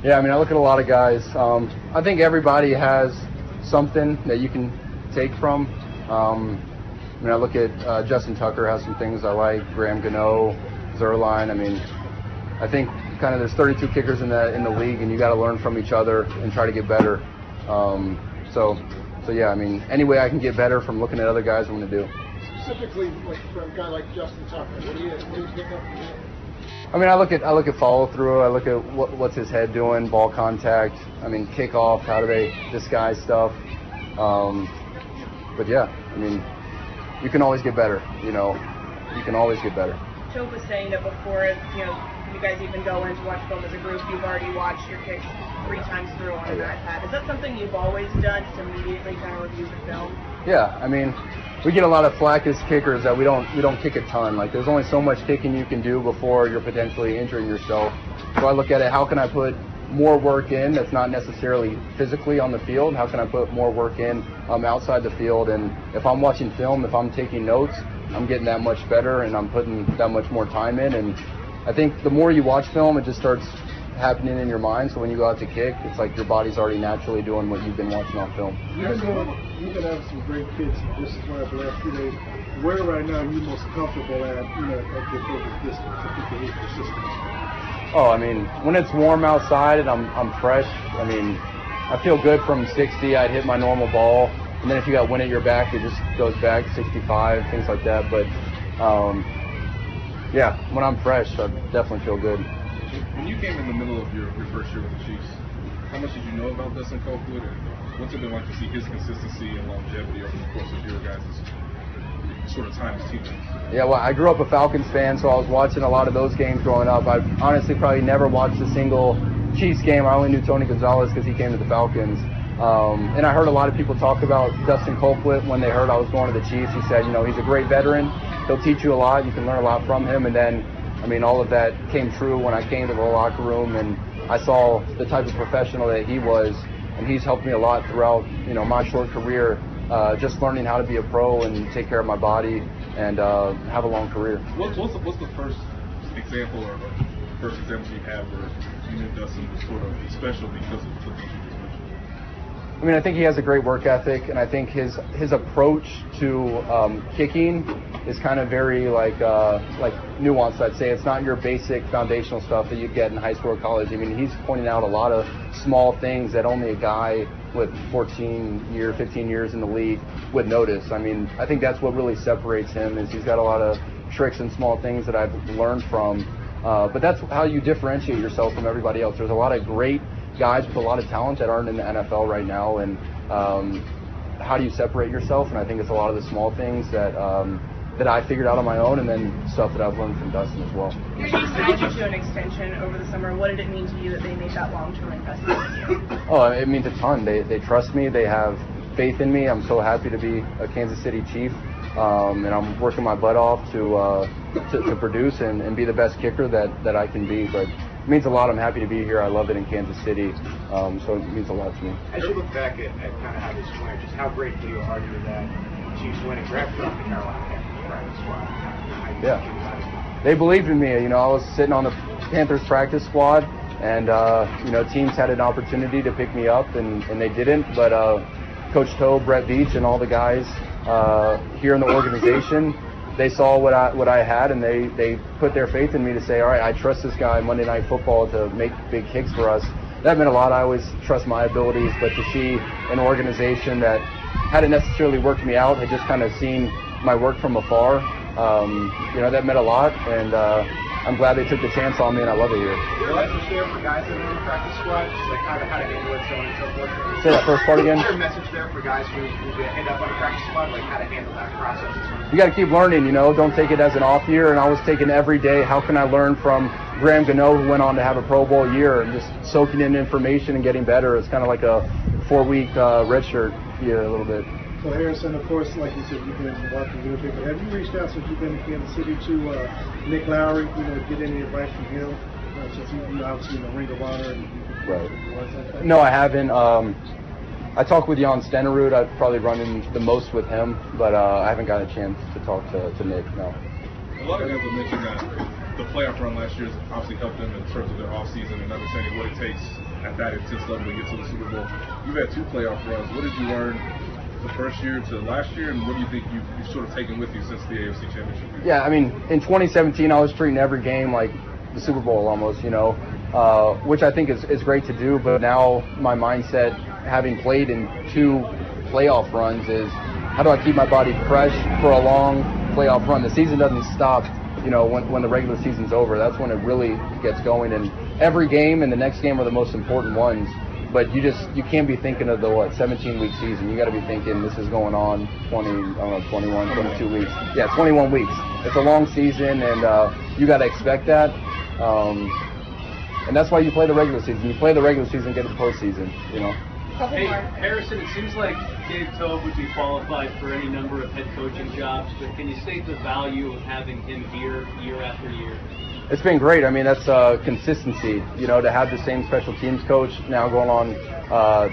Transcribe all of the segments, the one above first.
Yeah, I mean, I look at a lot of guys. I think everybody has something that you can take from. I mean, I look at Justin Tucker has some things I like. Graham Gano, Zerline. I mean, I think kind of there's 32 kickers in the league, and you got to learn from each other and try to get better. So yeah, I mean, any way I can get better from looking at other guys, I'm going to do. Specifically, like for a guy like Justin Tucker, what do you pick up from him? I mean, I look at follow through. I look at what's his head doing, ball contact. I mean, kickoff. How do they disguise stuff? But yeah, I mean, you can always get better. You know, you can always get better. Choke was saying that before, you guys even go in to watch film as a group, you've already watched your kicks 3 times through on an iPad. Is that something you've always done, just immediately kind of review the film? Yeah, I mean, we get a lot of flack as kickers that we don't kick a ton. Like, there's only so much kicking you can do before you're potentially injuring yourself. So I look at it, how can I put more work in that's not necessarily physically on the field? How can I put more work in outside the field? And if I'm watching film, if I'm taking notes, I'm getting that much better and I'm putting that much more time in. And I think the more you watch film, it just starts happening in your mind. So when you go out to kick, it's like your body's already naturally doing what you've been watching on film. You've been having some great kicks this last few days. Where right now are you most comfortable at, at your favorite distance to kick the consistence? Oh, I mean, when it's warm outside and I'm fresh, I mean, I feel good from 60. I'd hit my normal ball. And then if you got wind at your back, it just goes back 65, things like that. But, yeah, when I'm fresh, I definitely feel good. When you came in the middle of your first year with the Chiefs, how much did you know about Dustin Colquitt, and what's it been like to see his consistency and longevity over the course of your guys' sort of time as teammates? Yeah, well, I grew up a Falcons fan, so I was watching a lot of those games growing up. I honestly probably never watched a single Chiefs game. I only knew Tony Gonzalez because he came to the Falcons. And I heard a lot of people talk about Dustin Colquitt when they heard I was going to the Chiefs. He said, he's a great veteran. He'll teach you a lot. You can learn a lot from him. And then, I mean, all of that came true when I came to the locker room and I saw the type of professional that he was. And he's helped me a lot throughout, my short career, just learning how to be a pro and take care of my body and have a long career. What's the first example or first example you have where you knew Dustin was sort of special because of the things you just mentioned? I mean, I think he has a great work ethic, and I think his approach to kicking is kind of very like nuanced. I'd say it's not your basic foundational stuff that you get in high school or college. I mean, he's pointing out a lot of small things that only a guy with 15 years in the league would notice. I mean, I think that's what really separates him is he's got a lot of tricks and small things that I've learned from. But that's how you differentiate yourself from everybody else. There's a lot of great guys with a lot of talent that aren't in the NFL right now, and how do you separate yourself? And I think it's a lot of the small things that I figured out on my own, and then stuff that I've learned from Dustin as well. Your team signed you to an extension over the summer. What did it mean to you that they made that long-term investment in you? Oh, it means a ton. They trust me. They have faith in me. I'm so happy to be a Kansas City Chief, and I'm working my butt off to produce and be the best kicker that I can be. But it means a lot. I'm happy to be here. I love it in Kansas City, so it means a lot to me. As you look back at kind of how this went, just how grateful you are to that Chiefs win and grabbed from the Carolina Panthers practice squad. Yeah, they believed in me. I was sitting on the Panthers practice squad, and teams had an opportunity to pick me up, and they didn't. But Coach Toe, Brett Beach, and all the guys here in the organization, they saw what I had, and they put their faith in me to say, all right, I trust this guy Monday Night Football to make big kicks for us. That meant a lot. I always trust my abilities, but to see an organization that hadn't necessarily worked me out, had just kind of seen my work from afar, that meant a lot, and I'm glad they took the chance on me, and I love it here. Your message there for guys that are in the practice squad, just like how to handle it, so on and so forth. Say that first part again. Your message there for guys who end up on the practice squad, like how to handle that process. You got to keep learning, don't take it as an off year, and I was taking every day, how can I learn from Graham Gano, who went on to have a Pro Bowl year, and just soaking in information and getting better. It's kind of like a 4-week redshirt year a little bit. So Harrison, of course, like you said, you've been watching a little bit, but have you reached out since you've been in Kansas City to Nick Lowry, get any advice from him, since you obviously in the Ring of Honor? Right. No, I haven't. I talk with Jan Stenerud. I've probably run in the most with him, but I haven't got a chance to talk to Nick, no. A lot of guys have mentioned that the playoff run last year has obviously helped them in terms of their offseason and understanding what it takes at that intense level to get to the Super Bowl. You've had 2 playoff runs. What did you learn the first year to last year, and what do you think you've sort of taken with you since the AFC Championship year? Yeah, I mean, in 2017, I was treating every game like the Super Bowl almost, which I think is great to do. But now my mindset, having played in 2 playoff runs, is how do I keep my body fresh for a long playoff run? The season doesn't stop, when the regular season's over. That's when it really gets going. And every game and the next game are the most important ones. But you can't be thinking of the 17-week season. You got to be thinking this is going on 21, 22 weeks. Yeah, 21 weeks. It's a long season, and you got to expect that. And that's why you play the regular season. You play the regular season, get to the postseason. Hey, Harrison, it seems like Dave Toub would be qualified for any number of head coaching jobs, but can you state the value of having him here year after year? It's been great. I mean, that's consistency, to have the same special teams coach now going on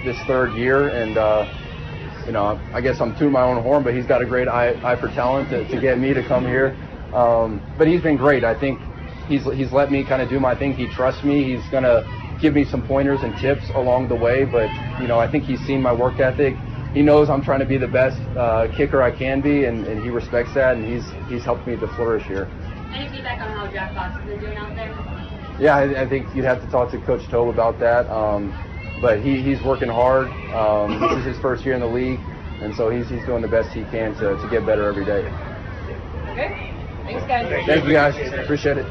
this 3rd year. And, I guess I'm tooting my own horn, but he's got a great eye for talent to get me to come here. But he's been great. I think he's let me kind of do my thing. He trusts me. He's going to give me some pointers and tips along the way. But, I think he's seen my work ethic. He knows I'm trying to be the best kicker I can be, and he respects that, and he's helped me to flourish here. Any feedback on how Jack Fox has been doing out there? Yeah, I think you'd have to talk to Coach Toub about that. But he's working hard. This is his first year in the league, and so he's doing the best he can to get better every day. Okay. Thanks, guys. Thank you, guys. Appreciate it.